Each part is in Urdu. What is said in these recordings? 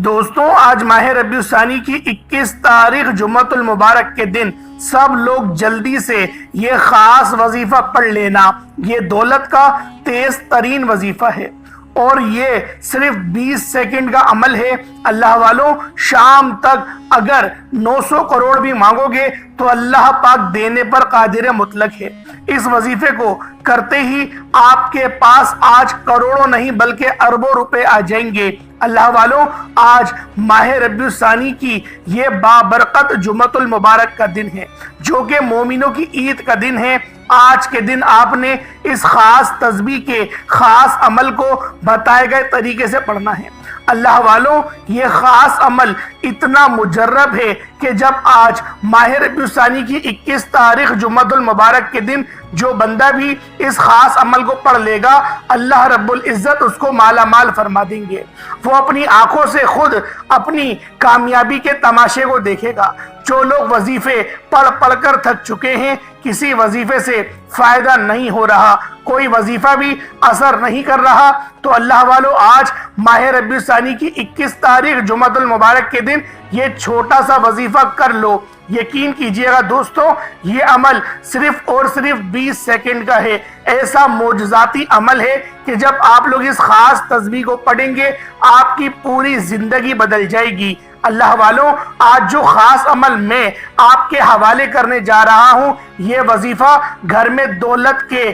دوستوں، آج ماہ ربیع الثانی کی 21 تاریخ جمعۃ المبارک کے دن سب لوگ جلدی سے یہ خاص وظیفہ پڑھ لینا۔ یہ دولت کا تیز ترین وظیفہ ہے اور یہ صرف 20 سیکنڈ کا عمل ہے۔ اللہ والوں، شام تک اگر 900 کروڑ بھی مانگو گے تو اللہ پاک دینے پر قادر مطلق ہے۔ اس وظیفے کو کرتے ہی آپ کے پاس آج کروڑوں نہیں بلکہ اربوں روپے آ جائیں گے۔ اللہ والوں، آج ماہ ربیع الثانی کی یہ بابرکت جمعۃ المبارک کا دن ہے جو کہ مومنوں کی عید کا دن ہے۔ آج کے دن آپ نے اس خاص تسبیح کے خاص عمل کو بتائے گئے طریقے سے پڑھنا ہے۔ اللہ والوں، یہ خاص عمل اتنا مجرب ہے کہ جب آج ماہ ربیع الثانی کی 21 تاریخ جمعۃ المبارک کے دن جو بندہ بھی اس خاص عمل کو پڑھ لے گا، اللہ رب العزت اس کو مالا مال فرما دیں گے۔ وہ اپنی آنکھوں سے خود اپنی کامیابی کے تماشے کو دیکھے گا۔ جو لوگ وظیفے پڑھ پڑھ کر تھک چکے ہیں، کسی وظیفے سے فائدہ نہیں ہو رہا، کوئی وظیفہ بھی اثر نہیں کر رہا، تو اللہ والوں، آج ماہ ربیع الثانی کی 21 تاریخ جمعۃ المبارک کے دن یہ چھوٹا سا وظیفہ کر لو۔ یقین کیجئے گا دوستوں، یہ عمل صرف اور صرف 20 سیکنڈ کا ہے۔ ایسا معجزاتی عمل ہے کہ جب آپ لوگ اس خاص تسبیح کو پڑھیں گے، آپ کی پوری زندگی بدل جائے گی۔ اللہ والوں، آج جو خاص عمل میں آپ کے حوالے کرنے جا رہا ہوں، یہ وظیفہ گھر میں دولت کے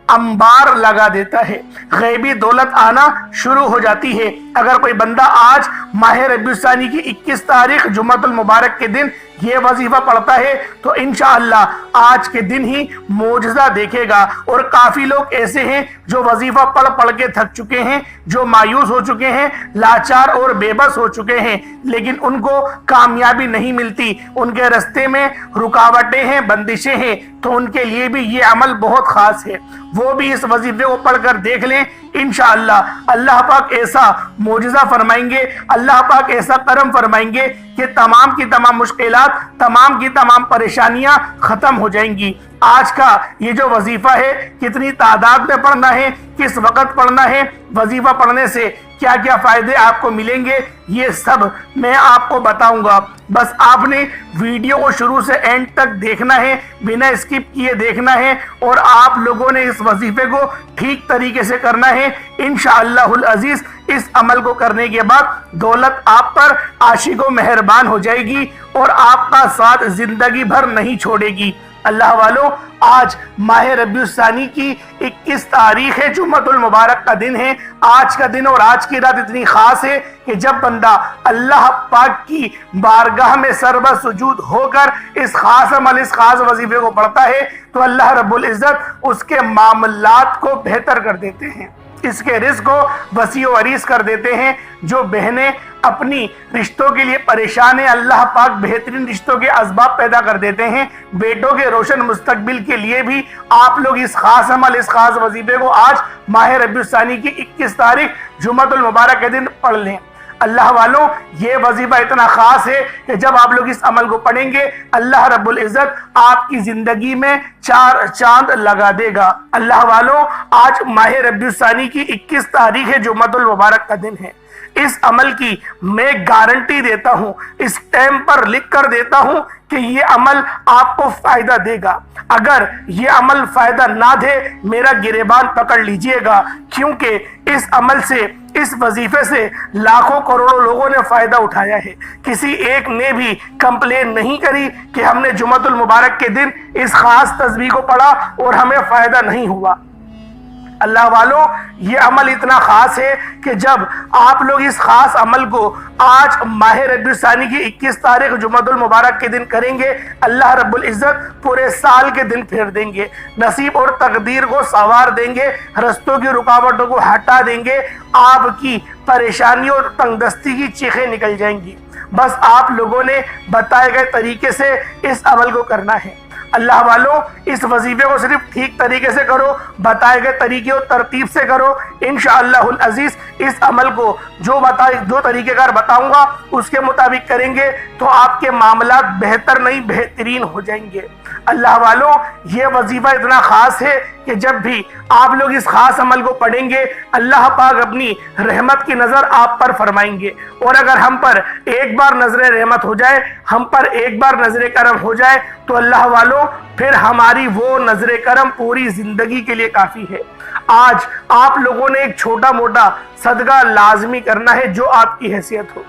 انبار لگا دیتا ہے، غیبی دولت آنا شروع ہو جاتی ہے۔ اگر کوئی بندہ آج ماہ ربیع الثانی کی 21 تاریخ جمعۃ المبارک کے دن یہ وظیفہ پڑھتا ہے تو انشاءاللہ آج کے دن ہی معجزہ دیکھے گا۔ اور کافی لوگ ایسے ہیں جو وظیفہ پڑھ پڑھ کے تھک چکے ہیں، جو مایوس ہو چکے ہیں، لاچار اور بے بس ہو چکے ہیں، لیکن ان کو کامیابی نہیں ملتی، ان کے رستے میں رکاوٹیں ہیں، بندشیں ہیں، تو ان کے لیے بھی یہ عمل بہت خاص ہے۔ وہ بھی اس وظیفے کو پڑھ کر دیکھ لیں، انشاءاللہ اللہ پاک ایسا معجزہ فرمائیں گے، اللہ پاک ایسا کرم فرمائیں گے کہ تمام کی تمام مشکلات، تمام کی تمام پریشانیاں ختم ہو جائیں گی۔ آج کا یہ جو وظیفہ ہے، کتنی تعداد میں پڑھنا ہے، کس وقت پڑھنا ہے، وظیفہ پڑھنے سے کیا کیا فائدے آپ کو ملیں گے، یہ سب میں آپ کو بتاؤں گا۔ بس آپ نے ویڈیو کو شروع سے اینڈ تک دیکھنا ہے، بنا اسکپ کیے دیکھنا ہے، اور آپ لوگوں نے اس وظیفے کو ٹھیک طریقے سے کرنا ہے۔ انشاءاللہ العزیز اس عمل کو کرنے کے بعد دولت آپ پر عاشق و مہربان ہو جائے گی اور آپ کا ساتھ زندگی بھر نہیں چھوڑے گی۔ اللہ والوں، آج ماہ ربیع الثانی کی 21 تاریخ ہے، جمعۃ المبارک کا دن ہے۔ آج کا دن اور آج کی رات اتنی خاص ہے کہ جب بندہ اللہ پاک کی بارگاہ میں سربہ سجود ہو کر اس خاص عمل، اس خاص وظیفے کو پڑھتا ہے تو اللہ رب العزت اس کے معاملات کو بہتر کر دیتے ہیں، اس کے رزق کو وسیع و عریض کر دیتے ہیں۔ جو بہنیں اپنی رشتوں کے لیے پریشان ہیں، اللہ پاک بہترین رشتوں کے اسباب پیدا کر دیتے ہیں۔ بیٹوں کے روشن مستقبل کے لیے بھی آپ لوگ اس خاص عمل، اس خاص وظیفے کو آج ماہ ربیع الثانی کی 21 تاریخ جمعۃ المبارک کے دن پڑھ لیں۔ اللہ والوں، یہ وظیفہ اتنا خاص ہے کہ جب آپ لوگ اس عمل کو پڑھیں گے، اللہ رب العزت آپ کی زندگی میں 4 چاند لگا دے گا۔ اللہ والوں، آج ماہ ربیع الثانی کی 21 تاریخ ہے، جمعۃ المبارک کا دن ہے۔ اس عمل کی میں گارنٹی دیتا ہوں، اس ٹائم پر لکھ کر دیتا ہوں کہ یہ عمل آپ کو فائدہ دے گا۔ اگر یہ عمل فائدہ نہ دے، میرا گریبان پکڑ لیجئے گا، کیونکہ اس عمل سے، اس وظیفے سے لاکھوں کروڑوں لوگوں نے فائدہ اٹھایا ہے۔ کسی ایک نے بھی کمپلین نہیں کری کہ ہم نے جمعۃ المبارک کے دن اس خاص تسبیح کو پڑھا اور ہمیں فائدہ نہیں ہوا۔ اللہ والوں، یہ عمل اتنا خاص ہے کہ جب آپ لوگ اس خاص عمل کو آج ماہ ربیع الثانی کی 21 تاریخ جمعۃ المبارک کے دن کریں گے، اللہ رب العزت پورے سال کے دن پھیر دیں گے، نصیب اور تقدیر کو سنوار دیں گے، رستوں کی رکاوٹوں کو ہٹا دیں گے، آپ کی پریشانیوں اور تنگ دستی کی چیخیں نکل جائیں گی۔ بس آپ لوگوں نے بتائے گئے طریقے سے اس عمل کو کرنا ہے۔ اللہ والوں، اس وظیفے کو صرف ٹھیک طریقے سے کرو، بتائے گئے طریقے اور ترتیب سے کرو۔ انشاءاللہ العزیز اس عمل کو جو طریقہ کار بتاؤں گا اس کے مطابق کریں گے تو آپ کے معاملات بہتر نہیں بہترین ہو جائیں گے۔ اللہ والوں یہ وظیفہ اتنا خاص ہے کہ جب بھی آپ لوگ اس خاص عمل کو پڑھیں گے اللہ پاک اپنی رحمت کی نظر آپ پر فرمائیں گے، اور اگر ہم پر ایک بار نظر رحمت ہو جائے، ہم پر ایک بار نظر کرم ہو جائے تو اللہ والوں پھر ہماری وہ نظر کرم پوری زندگی کے لیے کافی ہے۔ آج آپ لوگوں نے ایک چھوٹا موٹا صدقہ لازمی کرنا ہے جو آپ کی حیثیت ہو،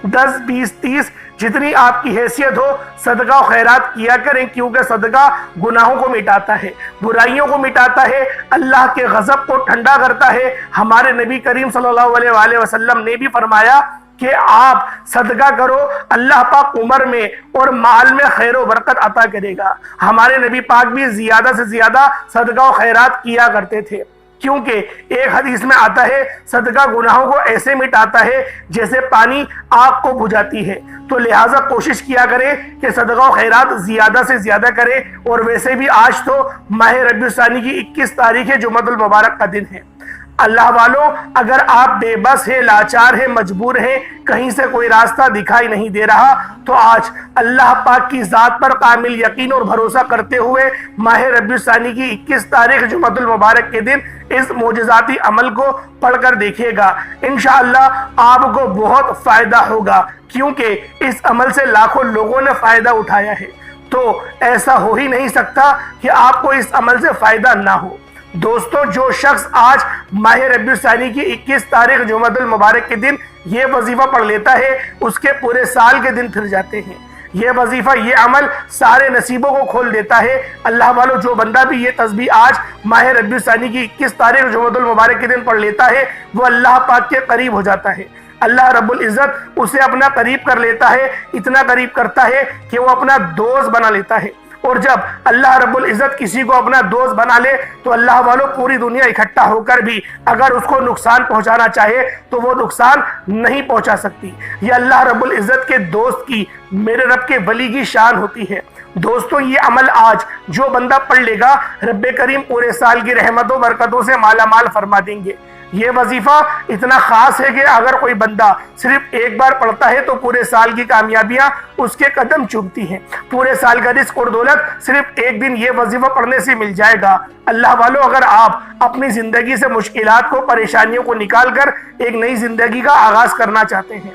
10 20 30 جتنی آپ کی حیثیت ہو صدقہ و خیرات کیا کریں، کیونکہ صدقہ گناہوں کو مٹاتا ہے، برائیوں کو مٹاتا ہے، اللہ کے غضب کو ٹھنڈا کرتا ہے۔ ہمارے نبی کریم صلی اللہ علیہ وآلہ وسلم نے بھی فرمایا کہ آپ صدقہ کرو، اللہ پاک عمر میں اور مال میں خیر و برکت عطا کرے گا۔ ہمارے نبی پاک بھی زیادہ سے زیادہ صدقہ و خیرات کیا کرتے تھے، کیونکہ ایک حدیث میں آتا ہے صدقہ گناہوں کو ایسے مٹاتا ہے جیسے پانی آگ کو بجھاتی ہے۔ تو لہٰذا کوشش کیا کرے کہ صدقہ و خیرات زیادہ سے زیادہ کرے، اور ویسے بھی آج تو ماہ ربیع الثانی کی 21 تاریخ ہے، جمعۃ المبارک کا دن ہے۔ اللہ والوں اگر آپ بے بس ہیں، لاچار ہیں، مجبور ہیں، کہیں سے کوئی راستہ دکھائی نہیں دے رہا، تو آج اللہ پاک کی ذات پر کامل یقین اور بھروسہ کرتے ہوئے ماہ ربیع الثانی کی 21 تاریخ جمعۃ المبارک کے دن اس معجزاتی عمل کو پڑھ کر دیکھیے گا، انشاءاللہ آپ کو بہت فائدہ ہوگا، کیونکہ اس عمل سے لاکھوں لوگوں نے فائدہ اٹھایا ہے۔ تو ایسا ہو ہی نہیں سکتا کہ آپ کو اس عمل سے فائدہ نہ ہو۔ دوستو جو شخص آج ماہ ربیع الثانی کی 21 تاریخ جمعۃ المبارک کے دن یہ وظیفہ پڑھ لیتا ہے، اس کے پورے سال کے دن پھر جاتے ہیں۔ یہ وظیفہ، یہ عمل سارے نصیبوں کو کھول دیتا ہے۔ اللہ والو جو بندہ بھی یہ تسبیح آج ماہ ربیع الثانی کی 21 تاریخ جمعۃ المبارک کے دن پڑھ لیتا ہے، وہ اللہ پاک کے قریب ہو جاتا ہے۔ اللہ رب العزت اسے اپنا قریب کر لیتا ہے، اتنا قریب کرتا ہے کہ وہ اپنا دوست بنا لیتا ہے۔ اور جب اللہ رب العزت کسی کو اپنا دوست بنا لے تو اللہ والوں پوری دنیا اکٹھا ہو کر بھی اگر اس کو نقصان پہنچانا چاہے تو وہ نقصان نہیں پہنچا سکتی۔ یہ اللہ رب العزت کے دوست کی، میرے رب کے ولی کی شان ہوتی ہے۔ دوستو یہ عمل آج جو بندہ پڑھ لے گا رب کریم پورے سال کی رحمت و برکتوں سے مالا مال فرما دیں گے۔ یہ وظیفہ اتنا خاص ہے کہ اگر کوئی بندہ صرف ایک بار پڑھتا ہے تو پورے سال کی کامیابیاں اس کے قدم چومتی ہیں، پورے سال کا رزق اور دولت صرف ایک دن یہ وظیفہ پڑھنے سے مل جائے گا۔ اللہ والو اگر آپ اپنی زندگی سے مشکلات کو، پریشانیوں کو نکال کر ایک نئی زندگی کا آغاز کرنا چاہتے ہیں،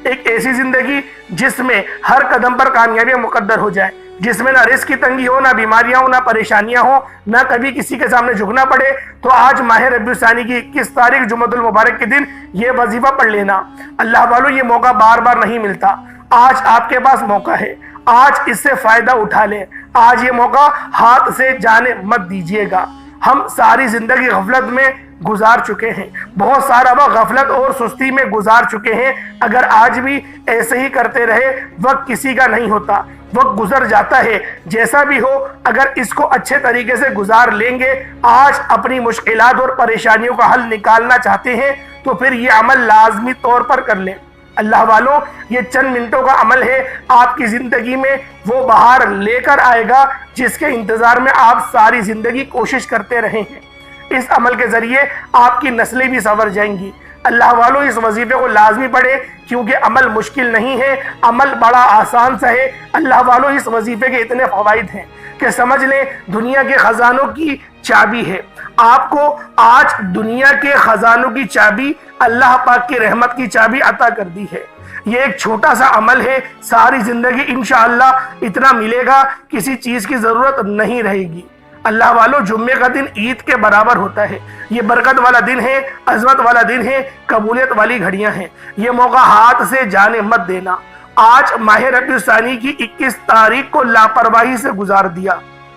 ایک ایسی زندگی جس میں ہر قدم پر کامیابیاں مقدر ہو جائے، جس میں نہ رزق کی تنگی ہو، نہ بیماریاں ہو، نہ پریشانیاں ہو، نہ کبھی کسی کے سامنے جھکنا پڑے، تو آج ماہ ربیع الثانی کی 21 تاریخ جمعۃ المبارک کے دن یہ وظیفہ پڑھ لینا۔ اللہ والو یہ موقع بار بار نہیں ملتا، آج آپ کے پاس موقع ہے، آج اس سے فائدہ اٹھا لیں، آج یہ موقع ہاتھ سے جانے مت دیجیے گا۔ ہم ساری زندگی غفلت میں گزار چکے ہیں، بہت سارا وقت غفلت اور سستی میں گزار چکے ہیں۔ اگر آج بھی ایسے ہی کرتے رہے، وقت کسی کا نہیں ہوتا، وقت گزر جاتا ہے۔ جیسا بھی ہو اگر اس کو اچھے طریقے سے گزار لیں گے، آج اپنی مشکلات اور پریشانیوں کا حل نکالنا چاہتے ہیں تو پھر یہ عمل لازمی طور پر کر لیں۔ اللہ والوں یہ چند منٹوں کا عمل ہے، آپ کی زندگی میں وہ بہار لے کر آئے گا جس کے انتظار میں آپ ساری زندگی کوشش کرتے رہے ہیں۔ اس عمل کے ذریعے آپ کی نسلیں بھی سنور جائیں گی۔ اللہ والوں اس وظیفے کو لازمی پڑھے، کیونکہ عمل مشکل نہیں ہے، عمل بڑا آسان سا ہے۔ اللہ والوں اس وظیفے کے اتنے فوائد ہیں کہ سمجھ لیں دنیا کے خزانوں کی چابی ہے۔ آپ کو آج دنیا کے خزانوں کی چابی، اللہ پاک کی رحمت کی چابی عطا کر دی ہے۔ یہ ایک چھوٹا سا عمل ہے، ساری زندگی انشاءاللہ اتنا ملے گا، کسی چیز کی ضرورت نہیں رہے گی۔ اللہ والو جمعے کا دن عید کے برابر ہوتا ہے، یہ برکت والا دن ہے، عظمت والا دن ہے، قبولیت والی گھڑیاں ہیں۔ یہ موقع ہاتھ سے جانے مت دینا۔ آج ماہ ربیع الثانی کی 21 تاریخ کو لاپرواہی سے گزار دیا،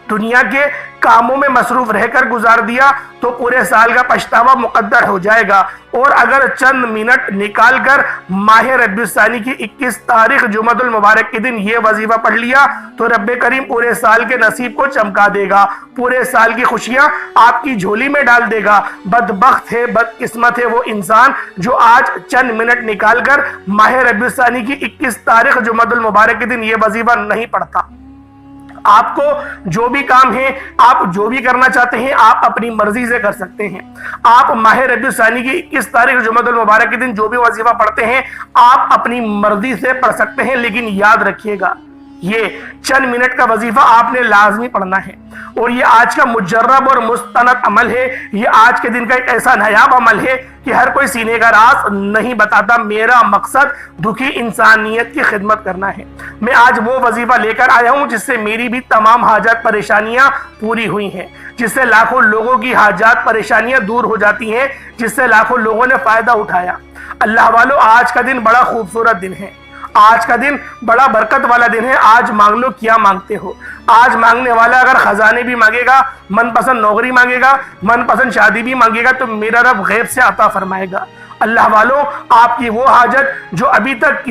دنیا کے کاموں میں مصروف رہ کر گزار دیا تو پورے سال کا پچھتاوا مقدر ہو جائے گا۔ اور اگر چند منٹ نکال کر ماہ ربیع الثانی کی 21 تاریخ جمعۃ المبارک کے دن یہ وظیفہ پڑھ لیا تو رب کریم پورے سال کے نصیب کو چمکا دے گا، پورے سال کی خوشیاں آپ کی جھولی میں ڈال دے گا۔ بدبخت ہے، بدقسمت ہے وہ انسان جو آج چند منٹ نکال کر ماہ ربیع الثانی کی 21 تاریخ جمعۃ المبارک کے دن یہ وظیفہ نہیں پڑھتا۔ آپ کو جو بھی کام ہے، آپ جو بھی کرنا چاہتے ہیں، آپ اپنی مرضی سے کر سکتے ہیں۔ آپ ماہ ربیع الثانی کی 21 تاریخ جمعۃ المبارک کے دن جو بھی وظیفہ پڑھتے ہیں، آپ اپنی مرضی سے پڑھ سکتے ہیں، لیکن یاد رکھیے گا یہ چند منٹ کا وظیفہ آپ نے لازمی پڑھنا ہے، اور یہ آج کا مجرب اور مستند عمل ہے، یہ آج کے دن کا ایک ایسا نایاب عمل ہے کہ ہر کوئی سینے کا راز نہیں بتاتا۔ میرا مقصد دکھی انسانیت کی خدمت کرنا ہے۔ میں آج وہ وظیفہ لے کر آیا ہوں جس سے میری بھی تمام حاجات پریشانیاں پوری ہوئی ہیں، جس سے لاکھوں لوگوں کی حاجات پریشانیاں دور ہو جاتی ہیں، جس سے لاکھوں لوگوں نے فائدہ اٹھایا۔ اللہ والو، آج کا دن بڑا خوبصورت دن ہے، آج کا دن بڑا برکت والا دن ہے۔ آج مانگ لو کیا مانگتے ہو۔ آج مانگنے والا اگر خزانے بھی مانگے گا، من پسند نوکری مانگے گا، من پسند شادی بھی مانگے گا، تو میرا رب غیب سے عطا فرمائے گا۔ اللہ والو، آپ کی وہ حاجت جو ابھی تک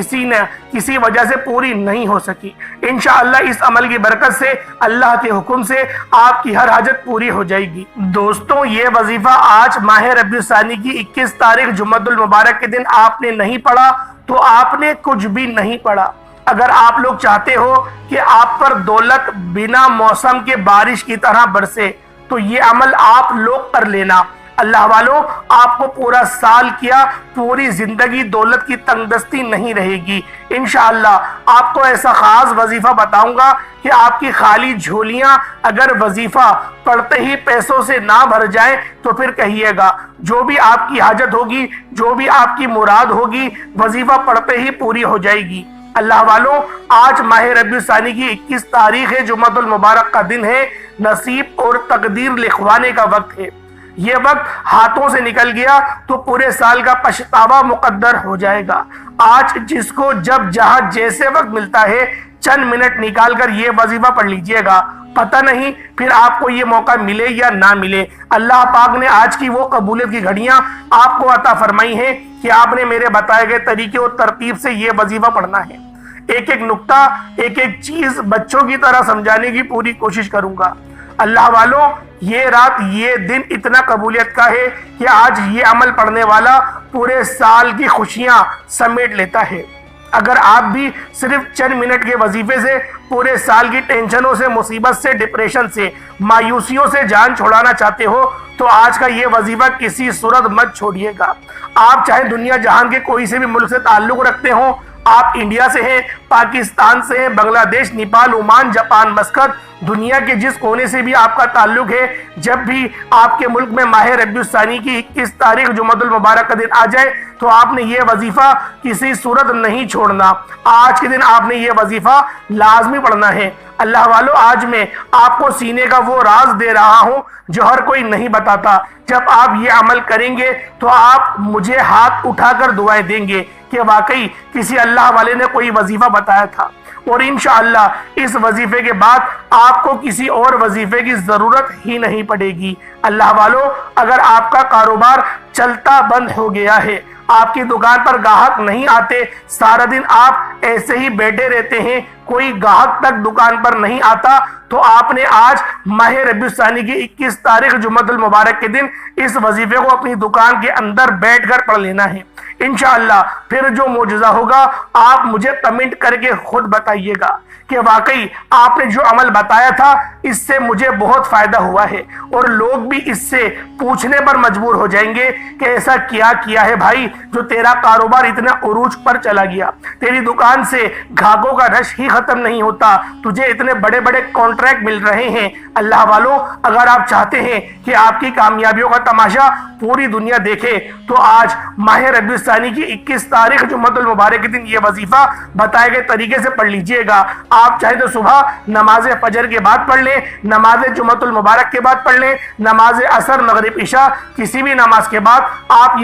کسی وجہ سے پوری نہیں ہو سکی، انشاءاللہ اس عمل کی برکت سے، اللہ کے حکم سے آپ کی ہر حاجت پوری ہو جائے گی۔ دوستوں، یہ وظیفہ آج ماہ ربیع الثانی کی 21 تاریخ جمعۃ المبارک کے دن آپ نے نہیں پڑھا تو آپ نے کچھ بھی نہیں پڑھا۔ اگر آپ لوگ چاہتے ہو کہ آپ پر دولت بنا موسم کے بارش کی طرح برسے تو یہ عمل آپ لوگ کر لینا۔ اللہ والو، آپ کو پورا سال کیا پوری زندگی دولت کی تنگ دستی نہیں رہے گی۔ انشاءاللہ آپ کو ایسا خاص وظیفہ بتاؤں گا کہ آپ کی خالی جھولیاں اگر وظیفہ پڑھتے ہی پیسوں سے نہ بھر جائیں تو پھر کہیے گا، جو بھی آپ کی حاجت ہوگی، جو بھی آپ کی مراد ہوگی، وظیفہ پڑھتے ہی پوری ہو جائے گی۔ اللہ والو، آج ماہ ربیع الثانی کی 21 تاریخ ہے، جمعۃ المبارک کا دن ہے، نصیب اور تقدیر لکھوانے کا وقت ہے۔ یہ وقت ہاتھوں سے نکل گیا تو پورے سال کا پچھتاوا مقدر ہو جائے گا۔ آج جس کو جب جہاں جیسے وقت ملتا ہے، چند منٹ نکال کر یہ وظیفہ پڑھ لیجئے گا، پتہ نہیں پھر آپ کو یہ موقع ملے یا نہ ملے۔ اللہ پاک نے آج کی وہ قبولیت کی گھڑیاں آپ کو عطا فرمائی ہیں کہ آپ نے میرے بتائے گئے طریقے اور ترتیب سے یہ وظیفہ پڑھنا ہے۔ ایک ایک نقطہ، ایک ایک چیز بچوں کی طرح سمجھانے کی پوری کوشش کروں گا۔ اللہ والو، یہ رات، یہ دن اتنا قبولیت کا ہے کہ آج یہ عمل پڑھنے والا پورے سال کی خوشیاں سمیٹ لیتا ہے۔ اگر آپ بھی صرف چند منٹ کے وظیفے سے پورے سال کی ٹینشنوں سے، مصیبت سے، ڈپریشن سے، مایوسیوں سے جان چھوڑانا چاہتے ہو تو آج کا یہ وظیفہ کسی صورت مت چھوڑیے گا۔ آپ چاہے دنیا جہان کے کوئی سے بھی ملک سے تعلق رکھتے ہوں، آپ انڈیا سے ہیں، پاکستان سے ہیں، بنگلہ دیش، نیپال، عمان، جاپان، مسقط، دنیا کے جس کونے سے بھی آپ کا تعلق ہے، جب بھی آپ کے ملک میں ماہ ربیع الثانی کی 21 تاریخ جمعۃ المبارک کا دن آ جائے تو آپ نے یہ وظیفہ کسی صورت نہیں چھوڑنا۔ آج کے دن آپ نے یہ وظیفہ لازمی پڑھنا ہے۔ اللہ والو، آج میں آپ کو سینے کا وہ راز دے رہا ہوں جو ہر کوئی نہیں بتاتا۔ جب آپ یہ عمل کریں گے تو آپ مجھے ہاتھ اٹھا کر دعائیں دیں گے کہ واقعی کسی اللہ والے نے کوئی وظیفہ بتایا تھا، اور انشاءاللہ اس وظیفے کے بعد آپ کو کسی اور وظیفے کی ضرورت ہی نہیں پڑے گی۔ اللہ والو، اگر آپ کا کاروبار چلتا بند ہو گیا ہے، آپ کی دکان پر گاہک نہیں آتے، سارا دن آپ ایسے ہی بیٹھے رہتے ہیں، کوئی گاہک تک دکان پر نہیں آتا، تو آپ نے آج ماہ ربیع الثانی کی 21 تاریخ جمعۃ المبارک کے دن اس وظیفے کو اپنی دکان کے اندر بیٹھ کر پڑھ لینا ہے۔ انشاءاللہ پھر جو معجزہ ہوگا آپ مجھے کمنٹ کر کے خود بتائیے گا کہ واقعی آپ نے جو عمل بتایا تھا اس سے مجھے بہت فائدہ ہوا ہے، اور لوگ بھی اس سے پوچھنے پر مجبور ہو جائیں گے کہ ایسا کیا ہے بھائی جو تیرا کاروبار اتنا عروج پر چلا گیا، تیری دکان سے گاہکوں کا رش ہی ختم نہیں ہوتا، تجھے اتنے بڑے بڑے کانٹریکٹ مل رہے ہیں۔ اللہ والو، اگر آپ چاہتے ہیں کہ آپ کی کامیابیوں کا تماشا پوری دنیا دیکھے تو آج ماہ ربیع الثانی کی 21 تاریخ جمعۃ المبارک کے دن یہ وظیفہ بتائے گئے طریقے سے پڑھ لیجئے گا۔ آپ چاہے تو صبح نماز فجر کے بعد پڑھ لیں، نماز جمعۃ المبارک کے بعد پڑھ لیں، نماز عصر، مغرب، عشاء، کسی بھی نماز کے بعد آپ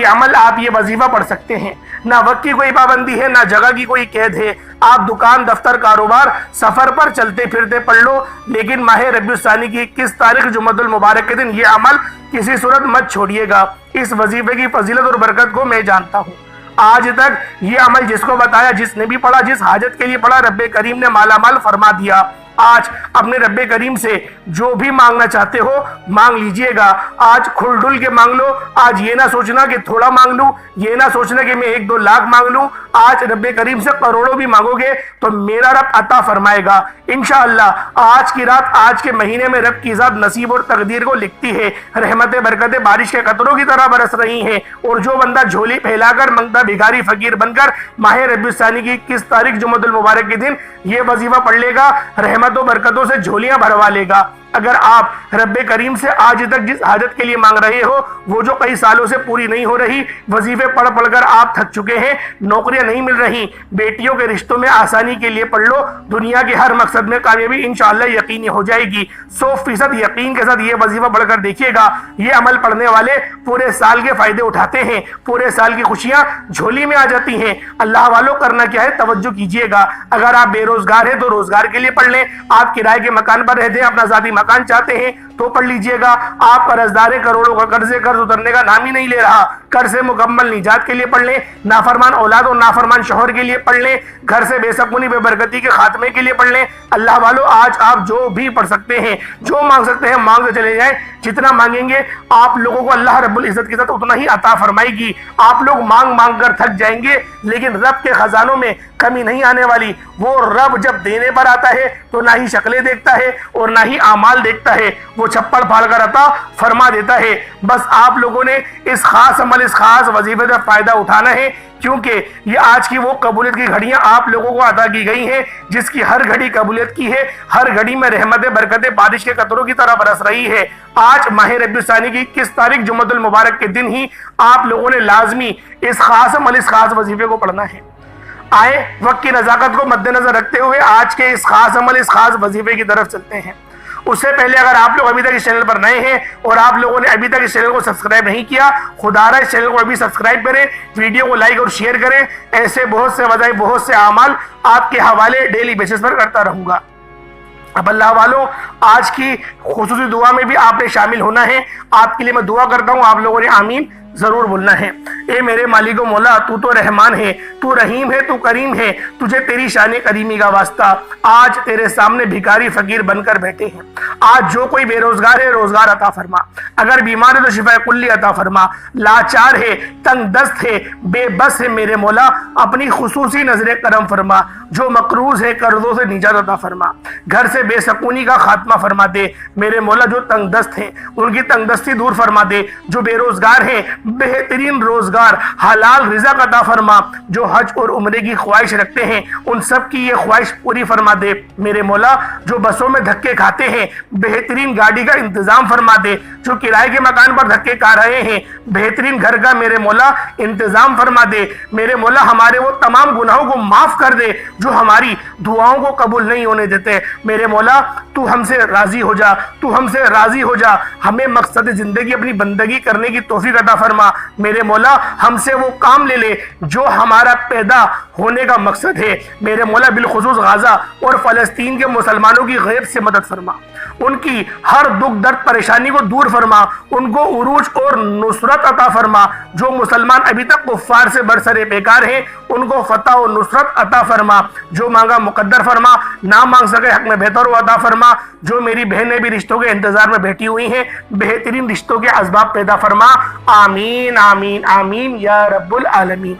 یہ وظیفہ پڑھ سکتے ہیں۔ نہ وقت کی کوئی پابندی ہے، نہ جگہ کی کوئی قید ہے، آپ دکان، دفتر، کاروبار، سفر پر چلتے پھرتے پڑھ لو، لیکن ماہ ربیع الثانی کی 21 تاریخ جمعۃ المبارک کے دن یہ عمل کسی صورت مت چھوڑیے گا۔ اس وظیفے کی فضیلت اور برکت کو میں جانتا ہوں۔ آج تک یہ عمل جس کو بتایا، جس نے بھی پڑھا، جس حاجت کے لیے پڑھا، رب کریم نے مالا مال فرما دیا۔ آج اپنے رب کریم سے جو بھی مانگنا چاہتے ہو مانگ لیجئے گا۔ آج کھل ڈل کے مانگ لو، آج یہ نہ سوچنا کہ تھوڑا مانگ لوں، یہ نہ سوچنا کہ میں 1-2 لاکھ مانگ لوں۔ آج رب کریم سے کروڑوں بھی مانگو گے تو میرا رب عطا فرمائے گا انشاءاللہ۔ آج کی رات، آج کے مہینے میں رب کی ذات نصیب اور تقدیر کو لکھتی ہے، رحمتیں برکتیں بارش کے قطروں کی طرح برس رہی ہیں، اور جو بندہ جھولی پھیلا کر منگتا بھیکاری فقیر بن کر ماہ ربیع الثانی کی 21 تاریخ جمعۃ المبارک کے دن یہ وظیفہ پڑھ لے گا، رحمت و برکتوں سے جھولیاں بھروا لے گا۔ اگر آپ رب کریم سے آج تک جس حاجت کے لیے مانگ رہے ہو وہ جو کئی سالوں سے پوری نہیں ہو رہی، وظیفے پڑھ پڑھ کر آپ تھک چکے ہیں، نوکریاں نہیں مل رہی، بیٹیوں کے رشتوں میں آسانی کے لیے پڑھ لو، دنیا کے ہر مقصد میں کامیابی انشاءاللہ یقینی ہو جائے گی۔ 100% یقین کے ساتھ یہ وظیفہ پڑھ کر دیکھیے گا، یہ عمل پڑھنے والے پورے سال کے فائدے اٹھاتے ہیں، پورے سال کی خوشیاں جھولی میں آ جاتی ہیں۔ اللہ والوں کرنا کیا ہے، توجہ کیجئے گا۔ اگر آپ بے روزگار ہیں تو روزگار کے لیے پڑھ لیں، آپ کرائے کے مکان پر رہتے ہیں، اپنا ذاتی مکان چاہتے ہیں تو پڑھ لیجئے گا۔ آپ قرضدار ہیں، کروڑوں کا قرض اترنے کا نام ہی نہیں لے رہا، قرض سے مکمل نجات کے لیے پڑھ لیں، نافرمان اولاد اور نافرمان شوہر کے لیے پڑھ لیں، گھر سے بے سکونی بے برکتی کے خاتمے کے لیے پڑھ لیں۔ اللہ والو آج آپ جو بھی پڑھ سکتے ہیں، جو مانگ سکتے ہیں مانگتے چلے جائیں، جتنا مانگیں گے آپ لوگوں کو اللہ رب العزت کے ساتھ اتنا ہی عطا فرمائے گی۔ آپ لوگ مانگ مانگ کر تھک جائیں گے لیکن رب کے خزانوں میں کمی نہیں آنے والی۔ وہ رب جب دینے پر آتا ہے تو نہ ہی شکلیں دیکھتا ہے اور نہ ہی اعمال دیکھتا ہے، وہ چھپڑ پھاڑ کر عطا فرما دیتا ہے۔ بس آپ لوگوں نے اس خاص عمل، اس خاص وظیفے سے فائدہ اٹھانا ہے، کیونکہ یہ آج کی وہ قبولیت کی گھڑیاں آپ لوگوں کو عطا کی گئی ہیں جس کی ہر گھڑی قبولیت کی ہے، ہر گھڑی میں رحمتیں برکتیں بارش کے قطروں کی طرح برس رہی ہے۔ آج ماہ ربیع الثانی کی 21 تاریخ جمعۃ المبارک کے دن ہی آپ لوگوں نے لازمی اس خاص عمل، اس خاص وظیفے کو پڑھنا ہے۔ آئے وقت کی نزاکت کو مد نظر رکھتے ہوئے آج کے اس خاص عمل، اس خاص وظیفے کی طرف چلتے ہیں۔ اس سے پہلے اگر آپ لوگ ابھی تک اس چینل پر نئے ہیں اور آپ لوگوں نے ابھی تک اس چینل کو سبسکرائب نہیں کیا، خدا رہا اس چینل کو ابھی سبسکرائب کریں، ویڈیو کو لائک اور شیئر کریں۔ ایسے بہت سے وظائف، بہت سے اعمال آپ کے حوالے ڈیلی بیسس پر کرتا رہوں گا۔ اب اللہ والوں آج کی خصوصی دعا میں بھی آپ نے شامل ہونا ہے۔ آپ کے لیے میں دعا کرتا ہوں، آپ لوگوں نے آمین ضرور بولنا ہے۔ اے میرے مالک و مولا، تو تو رحمان ہے، تو رحیم ہے، تو کریم ہے، تجھے تیری شان کریمی کا واسطہ۔ آج تیرے سامنے بھیکاری فقیر بن کر بیٹھے ہیں۔ آج جو کوئی بے روزگار ہے روزگار عطا فرما، اگر بیمار ہے تو شفا کلی عطا فرما، لاچار ہے، تنگ دست ہے، بے بس ہے، میرے مولا اپنی خصوصی نظر کرم فرما۔ جو مقروض ہے قرضوں سے نجات عطا فرما، گھر سے بے سکونی کا خاتمہ فرما دے میرے مولا۔ جو تنگ دست ہیں ان کی تنگ دستی دور فرما دے، جو بے روزگار ہیں بہترین روزگار حلال رزق عطا فرما، جو حج اور عمرے کی خواہش رکھتے ہیں ان سب کی یہ خواہش پوری فرما دے میرے مولا۔ جو بسوں میں دھکے کھاتے ہیں بہترین گاڑی کا انتظام فرما دے، جو کرائے کے مکان پر دھکے کھا رہے ہیں بہترین گھر کا میرے مولا انتظام فرما دے میرے مولا۔ ہمارے وہ تمام گناہوں کو معاف کر دے جو ہماری دعاؤں کو قبول نہیں ہونے دیتے میرے مولا۔ تو ہم سے راضی ہو جا، تو ہم سے راضی ہو جا، ہمیں مقصد زندگی اپنی بندگی کرنے کی توفیق عطا فرما میرے مولا۔ ہم سے وہ کام لے لے جو ہمارا پیدا ہونے کا مقصد ہے میرے مولا، بالخصوص غزہ اور فلسطین کے مسلمانوں کی غیب سے مدد فرما، ان کی ہر دکھ درد پریشانی کو دور فرما، ان کو عروج اور نصرت عطا فرما۔ جو مسلمان ابھی تک کفار سے برسر پیکار ہیں ان کو فتح و نصرت عطا فرما، جو مانگا مقدر فرما، نہ مانگ سکے حق میں بہتر و عطا فرما۔ جو میری بہنیں بھی رشتوں کے انتظار میں بیٹھی ہوئی ہیں بہترین رشتوں کے اسباب پیدا فرما، آمین آمین آمین یا رب العالمین۔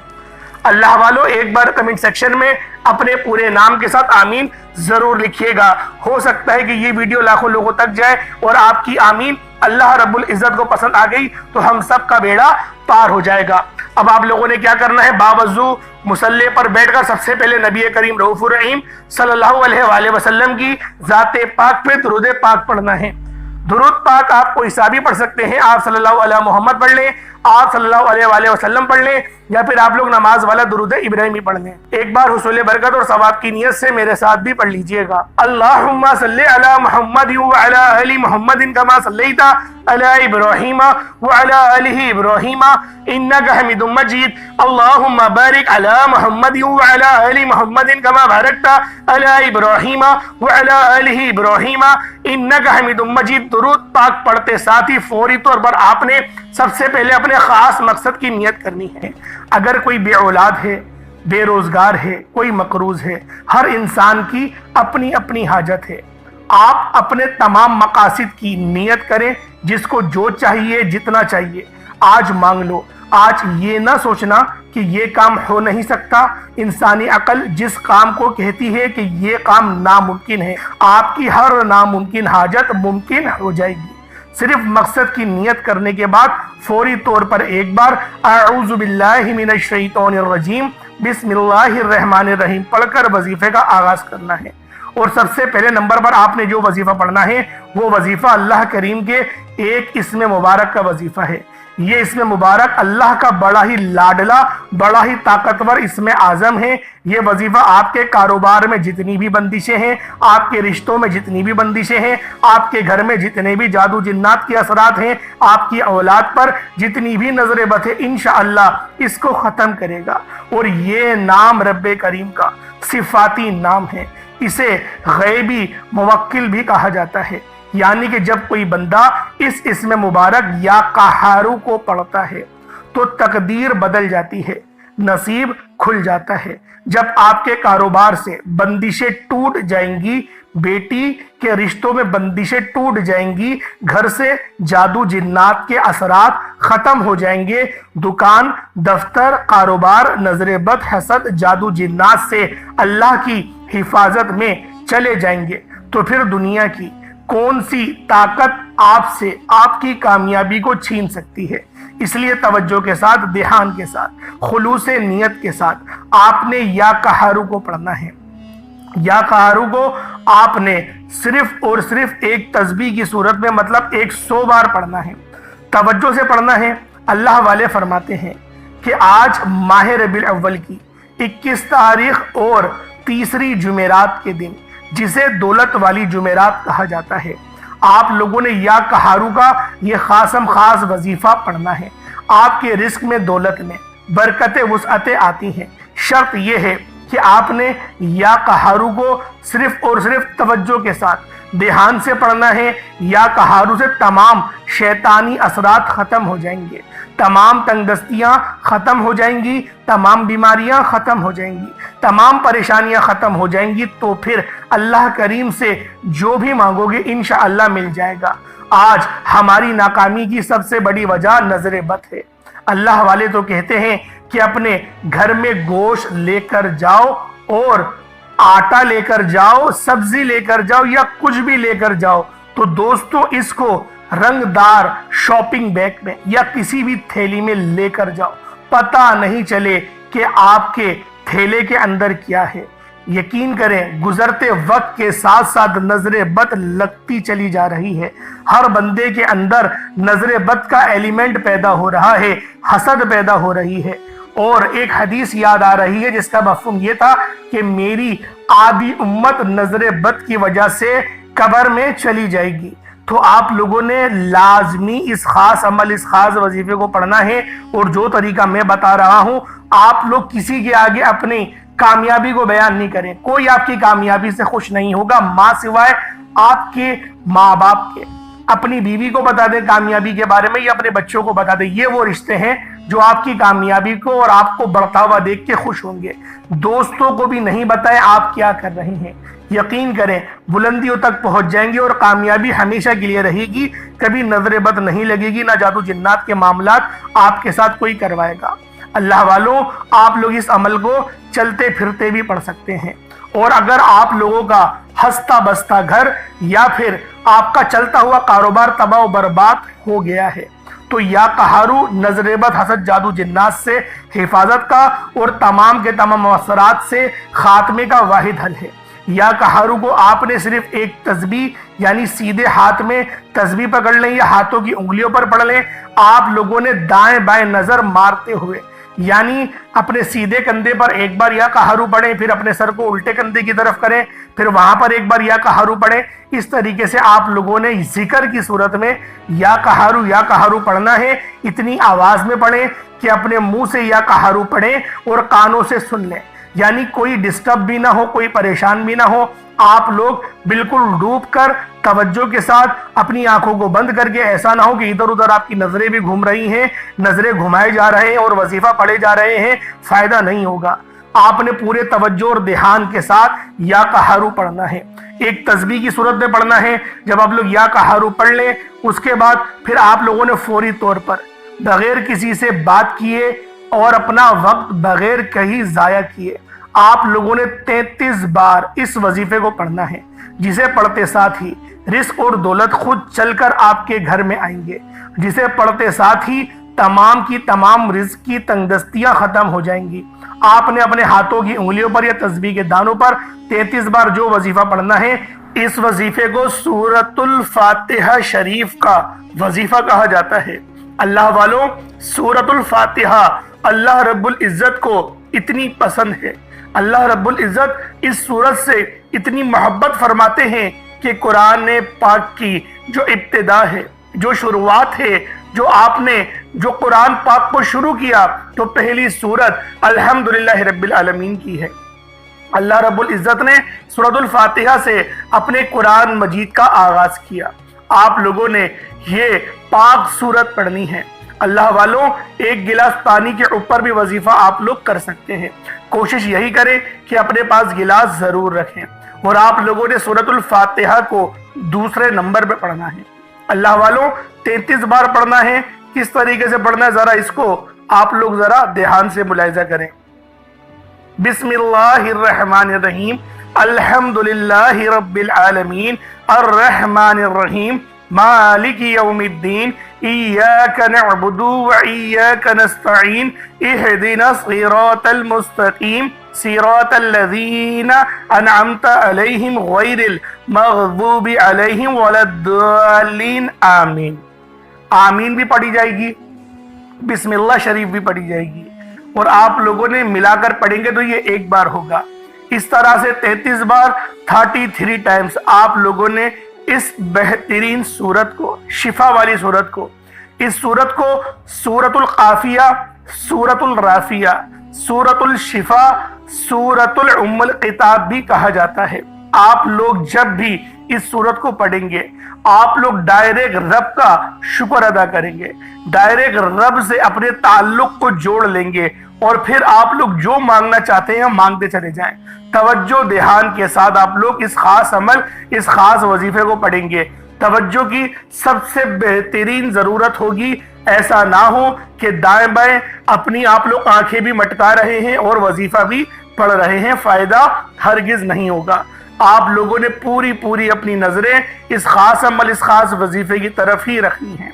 اللہ والو ایک بار کمنٹ سیکشن میں اپنے پورے نام کے ساتھ آمین ضرور لکھیے گا، ہو سکتا ہے کہ یہ ویڈیو لاکھوں لوگوں تک جائے اور آپ کی آمین اللہ رب العزت کو پسند آ گئی تو ہم سب کا بیڑا پار ہو جائے گا۔ اب آپ لوگوں نے کیا کرنا ہے، باوضو مصلی پر بیٹھ کر سب سے پہلے نبی کریم رؤوف الرحیم صلی اللہ علیہ وآلہ وسلم کی ذات پاک پہ درود پاک پڑھنا ہے۔ درود پاک آپ کوئی سا بھی پڑھ سکتے ہیں، آپ صلی اللہ علیہ محمد پڑھ لیں، آپ صلی اللہ علیہ وآلہ وسلم پڑھ لیں، یا پھر آپ لوگ نماز والا درود ابراہیمی پڑھ لیں۔ ایک بار حصول برکت اور ثواب کی نیت سے میرے ساتھ بھی پڑھ لیجئے گا۔ اللہم صلی علی محمد وعلی آل محمد کما صلیت علی ابراہیم وعلی آل ابراہیم انک حمید مجید۔ اللہم بارک علی محمد وعلی آل محمد کما بارکت علی ابراہیم وعلی آل ابراہیم انک حمید مجید۔ درود پاک پڑھتے ساتھ ہی فوری طور پر آپ نے سب سے پہلے اپنے خاص مقصد کی نیت کرنی ہے۔ اگر کوئی بے اولاد ہے، بے روزگار ہے، کوئی مقروض ہے، ہر انسان کی اپنی اپنی حاجت ہے۔ آپ اپنے تمام مقاصد کی نیت کریں، جس کو جو چاہیے جتنا چاہیے آج مانگ لو۔ آج یہ نہ سوچنا کہ یہ کام ہو نہیں سکتا۔ انسانی عقل جس کام کو کہتی ہے کہ یہ کام ناممکن ہے، آپ کی ہر ناممکن حاجت ممکن ہو جائے گی۔ صرف مقصد کی نیت کرنے کے بعد فوری طور پر ایک بار اعوذ باللہ من الشیطان الرجیم بسم اللہ الرحمن الرحیم پڑھ کر وظیفے کا آغاز کرنا ہے۔ اور سب سے پہلے نمبر پر آپ نے جو وظیفہ پڑھنا ہے وہ وظیفہ اللہ کریم کے ایک اسم مبارک کا وظیفہ ہے۔ یہ اسم مبارک اللہ کا بڑا ہی لاڈلا، بڑا ہی طاقتور اسم اعظم ہے۔ یہ وظیفہ آپ کے کاروبار میں جتنی بھی بندشیں ہیں، آپ کے رشتوں میں جتنی بھی بندشیں ہیں، آپ کے گھر میں جتنے بھی جادو جنات کے اثرات ہیں، آپ کی اولاد پر جتنی بھی نظر بد ہے، انشاءاللہ اس کو ختم کرے گا۔ اور یہ نام رب کریم کا صفاتی نام ہے۔ اسے غیبی موکل بھی کہا جاتا ہے، یعنی کہ جب کوئی بندہ اس اسم مبارک یا قہارو کو پڑھتا ہے تو تقدیر بدل جاتی ہے، نصیب کھل جاتا ہے۔ جب آپ کے کاروبار سے بندشیں ٹوٹ جائیں گی، بیٹی کے رشتوں میں بندشیں ٹوٹ جائیں گی، گھر سے جادو جنات کے اثرات ختم ہو جائیں گے، دکان، دفتر، کاروبار نظر بد، حسد، جادو جنات سے اللہ کی حفاظت میں چلے جائیں گے، تو پھر دنیا کی کون سی طاقت آپ سے آپ کی کامیابی کو چھین سکتی ہے؟ اس لیے توجہ کے ساتھ، دھیان کے ساتھ، خلوص نیت کے ساتھ آپ نے یا قہارو کو پڑھنا ہے۔ یا قہارو کو آپ نے صرف اور صرف ایک تسبیح کی صورت میں مطلب 100 بار پڑھنا ہے، توجہ سے پڑھنا ہے۔ اللہ والے فرماتے ہیں کہ آج ماہ ربیع الاول کی 21 تاریخ اور تیسری جمعرات کے دن، جسے دولت والی جمعرات کہا جاتا ہے، آپ لوگوں نے یا قہارو کا یہ خاص وظیفہ پڑھنا ہے۔ آپ کے رزق میں، دولت میں برکتیں، وسعتیں آتی ہیں۔ شرط یہ ہے کہ آپ نے یا قہارو کو صرف اور صرف توجہ کے ساتھ، دھیان سے پڑھنا ہے۔ یا قہارو سے تمام شیطانی اثرات ختم ہو جائیں گے، تمام تنگدستیاں ختم ہو جائیں گی، تمام بیماریاں ختم ہو جائیں گی، تمام پریشانیاں ختم ہو جائیں گی، تو پھر اللہ کریم سے جو بھی مانگو گے انشاءاللہ مل جائے گا۔ آج ہماری ناکامی کی سب سے بڑی وجہ نظر بد ہے۔ اللہ والے تو کہتے ہیں کہ اپنے گھر میں گوشت لے کر جاؤ اور آٹا لے کر جاؤ، سبزی لے کر جاؤ یا کچھ بھی لے کر جاؤ، تو دوستو اس کو رنگ دار شاپنگ بیگ میں یا کسی بھی تھیلی میں لے کر جاؤ، پتہ نہیں چلے کہ آپ کے تھیلے کے اندر کیا ہے۔ یقین کریں گزرتے وقت کے ساتھ ساتھ نظر بد لگتی چلی جا رہی ہے۔ ہر بندے کے اندر نظر بد کا ایلیمنٹ پیدا ہو رہا ہے، حسد پیدا ہو رہی ہے۔ اور ایک حدیث یاد آ رہی ہے جس کا مفہوم یہ تھا کہ میری آدھی امت نظر بد کی وجہ سے قبر میں چلی جائے گی۔ تو آپ لوگوں نے لازمی اس خاص عمل، اس خاص وظیفے کو پڑھنا ہے۔ اور جو طریقہ میں بتا رہا ہوں، آپ لوگ کسی کے آگے اپنی کامیابی کو بیان نہیں کریں۔ کوئی آپ کی کامیابی سے خوش نہیں ہوگا ماں سوائے آپ کے ماں باپ کے۔ اپنی بیوی کو بتا دیں کامیابی کے بارے میں یا اپنے بچوں کو بتا دیں، یہ وہ رشتے ہیں جو آپ کی کامیابی کو اور آپ کو بڑھتا ہوا دیکھ کے خوش ہوں گے۔ دوستوں کو بھی نہیں بتائیں آپ کیا کر رہے ہیں۔ یقین کریں بلندیوں تک پہنچ جائیں گے اور کامیابی ہمیشہ کے لیے رہے گی، کبھی نظر بد نہیں لگے گی، نہ جادو جنات کے معاملات آپ کے ساتھ کوئی کروائے گا۔ اللہ والوں، آپ لوگ اس عمل کو چلتے پھرتے بھی پڑھ سکتے ہیں۔ اور اگر آپ لوگوں کا ہستا بستا گھر یا پھر آپ کا چلتا ہوا کاروبار تباہ و برباد ہو گیا ہے تو یا قہارو نظر بد، حسد، جادو جنات سے حفاظت کا اور تمام کے تمام مؤثرات سے خاتمے کا واحد حل ہے۔ یا قہارو کو آپ نے صرف ایک تسبیح یعنی سیدھے ہاتھ میں تسبیح پکڑ لیں یا ہاتھوں کی انگلیوں پر پڑھ لیں۔ آپ لوگوں نے دائیں بائیں نظر مارتے ہوئے یعنی اپنے سیدھے کندھے پر ایک بار یا قہارو پڑھیں، پھر اپنے سر کو الٹے کندھے کی طرف کریں، پھر وہاں پر ایک بار یا قہارو پڑھیں۔ اس طریقے سے آپ لوگوں نے ذکر کی صورت میں یا قہارو پڑھنا ہے۔ اتنی آواز میں پڑھیں کہ اپنے منہ سے یا قہارو پڑھیں اور کانوں سے سن لیں، یعنی کوئی ڈسٹرب بھی نہ ہو، کوئی پریشان بھی نہ ہو۔ آپ لوگ بالکل ڈوب کر توجہ کے ساتھ اپنی آنکھوں کو بند کر کے، ایسا نہ ہو کہ ادھر ادھر آپ کی نظریں بھی گھوم رہی ہیں، نظریں گھمائے جا رہے ہیں اور وظیفہ پڑھے جا رہے ہیں، فائدہ نہیں ہوگا۔ آپ نے پورے توجہ اور دھیان کے ساتھ یا قہرو پڑھنا ہے۔ ایک تسبیح کی صورت میں پڑھنا ہے۔ جب آپ لوگ یا قہرو پڑھ لیں اس کے بعد پھر آپ لوگوں نے فوری طور پر بغیر کسی سے بات کیے اور اپنا وقت بغیر کہیں ضائع کیے آپ لوگوں نے 33 بار اس وظیفے کو پڑھنا ہے، جسے پڑھتے ساتھ ہی رزق اور دولت خود چل کر آپ کے گھر میں آئیں گے، جسے پڑھتے ساتھ ہی تمام کی تمام رزق کی تنگ دستیاں ختم ہو جائیں گی۔ آپ نے اپنے ہاتھوں کی انگلیوں پر یا تسبیح کے دانوں پر 33 بار جو وظیفہ پڑھنا ہے، اس وظیفے کو سورۃ الفاتحہ شریف کا وظیفہ کہا جاتا ہے۔ اللہ والوں، سورۃ الفاتحہ اللہ رب العزت کو اتنی پسند ہے، اللہ رب العزت اس سورت سے اتنی محبت فرماتے ہیں کہ قرآن پاک کی جو ابتدا ہے، جو شروعات ہے، جو آپ نے جو قرآن پاک کو شروع کیا تو پہلی سورت الحمدللہ رب العالمین کی ہے۔ اللہ رب العزت نے سورۃ الفاتحہ سے اپنے قرآن مجید کا آغاز کیا۔ آپ لوگوں نے یہ پاک سورت پڑھنی ہے۔ اللہ والوں، ایک گلاس پانی کے اوپر بھی وظیفہ آپ لوگ کر سکتے ہیں۔ کوشش یہی کریں کہ اپنے پاس گلاس ضرور رکھیں، اور آپ لوگوں نے سورۃ الفاتحہ کو دوسرے نمبر پہ پڑھنا ہے۔ اللہ والوں، 33 بار پڑھنا ہے۔ کس طریقے سے پڑھنا ہے ذرا اس کو آپ لوگ ذرا دھیان سے ملاحظہ کریں۔ بسم اللہ الرحمن الرحیم، الحمدللہ رب العالمین، الرحمن الرحیم، مالک یوم الدین، ایاک نعبد و ایاک نستعین، اہدنا الصراط المستقیم، صراط الذین انعمت علیہم غیر المغضوب علیہم ولا الضالین، آمین۔ آمین بھی پڑھی جائے گی، بسم اللہ شریف بھی پڑھی جائے گی، اور آپ لوگوں نے ملا کر پڑھیں گے تو یہ ایک بار ہوگا۔ اس طرح سے 33 بار 33 ٹائمز آپ لوگوں نے اس بہترین سورت کو، شفا والی سورت کو، اس سورت کو سورۃ القافیہ، سورۃ الرافیہ، سورۃ الشفا، سورۃ الام الکتاب بھی کہا جاتا ہے۔ آپ لوگ جب بھی اس سورت کو پڑھیں گے آپ لوگ ڈائریکٹ رب کا شکر ادا کریں گے، ڈائریکٹ رب سے اپنے تعلق کو جوڑ لیں گے، اور پھر آپ لوگ جو مانگنا چاہتے ہیں مانگتے چلے جائیں۔ توجہ دھیان کے ساتھ آپ لوگ اس خاص عمل، اس خاص وظیفے کو پڑھیں گے۔ توجہ کی سب سے بہترین ضرورت ہوگی، ایسا نہ ہو کہ دائیں بائیں اپنی آپ لوگ آنکھیں بھی مٹکا رہے ہیں اور وظیفہ بھی پڑھ رہے ہیں، فائدہ ہرگز نہیں ہوگا۔ آپ لوگوں نے پوری اپنی نظریں اس خاص عمل، اس خاص وظیفے کی طرف ہی رکھنی ہیں۔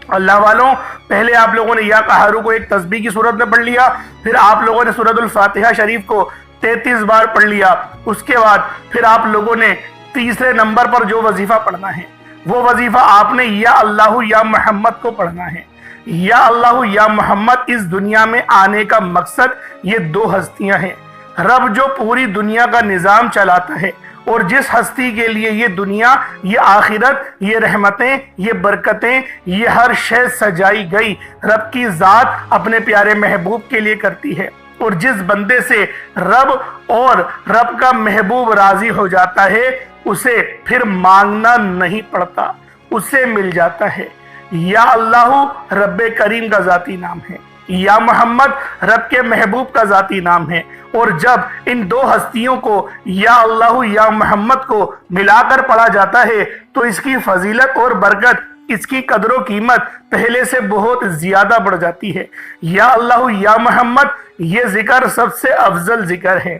اللہ والوں، پہلے آپ لوگوں نے یا قہرو کو ایک تسبیح کی صورت میں پڑھ لیا، پھر آپ لوگوں نے سورۃ الفاتحہ شریف کو 33 بار پڑھ لیا۔ اس کے بعد پھر آپ لوگوں نے تیسرے نمبر پر جو وظیفہ پڑھنا ہے وہ وظیفہ آپ نے یا اللہ یا محمد کو پڑھنا ہے۔ یا اللہ یا محمد اس دنیا میں آنے کا مقصد یہ دو ہستیاں ہیں۔ رب جو پوری دنیا کا نظام چلاتا ہے، اور جس ہستی کے لیے یہ دنیا، یہ آخرت، یہ رحمتیں، یہ برکتیں، یہ ہر شے سجائی گئی رب کی ذات اپنے پیارے محبوب کے لیے کرتی ہے، اور جس بندے سے رب اور رب کا محبوب راضی ہو جاتا ہے اسے پھر مانگنا نہیں پڑتا، اسے مل جاتا ہے۔ یا اللہ رب کریم کا ذاتی نام ہے، یا محمد رب کے محبوب کا ذاتی نام ہے، اور جب ان دو ہستیوں کو یا اللہ یا محمد کو ملا کر پڑھا جاتا ہے تو اس کی فضیلت اور برکت، اس کی قدر و قیمت پہلے سے بہت زیادہ بڑھ جاتی ہے۔ یا اللہ یا محمد یہ ذکر سب سے افضل ذکر ہے،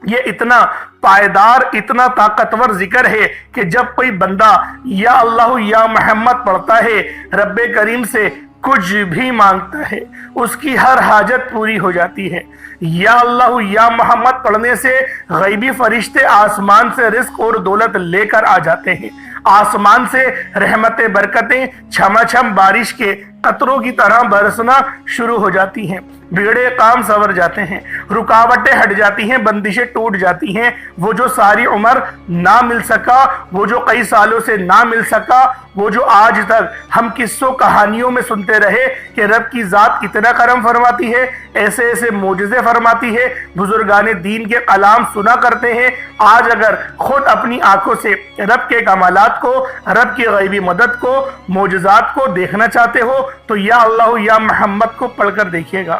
یہ اتنا پائیدار، اتنا طاقتور ذکر ہے کہ جب کوئی بندہ یا اللہ یا محمد پڑھتا ہے رب کریم سے کچھ بھی مانگتا ہے اس کی ہر حاجت پوری ہو جاتی ہے۔ یا اللہ یا محمد پڑھنے سے غیبی فرشتے آسمان سے رزق اور دولت لے کر آ جاتے ہیں، آسمان سے رحمتیں، برکتیں چھما چھم بارش کے قطروں کی طرح برسنا شروع ہو جاتی ہیں، بگڑے کام سنور جاتے ہیں، رکاوٹیں ہٹ جاتی ہیں، بندشیں ٹوٹ جاتی ہیں۔ وہ جو ساری عمر نہ مل سکا، وہ جو کئی سالوں سے نہ مل سکا، وہ جو آج تک ہم قصوں کہانیوں میں سنتے رہے کہ رب کی ذات اتنا کرم فرماتی ہے، ایسے ایسے معجزے فرماتی ہے، بزرگان دین کے کلام سنا کرتے ہیں، آج اگر خود اپنی آنکھوں سے رب کے کمالات کو، رب کی غیبی مدد کو، معجزات کو دیکھنا چاہتے ہو تو یا اللہ یا محمد کو پڑھ کر دیکھیے گا۔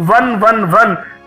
111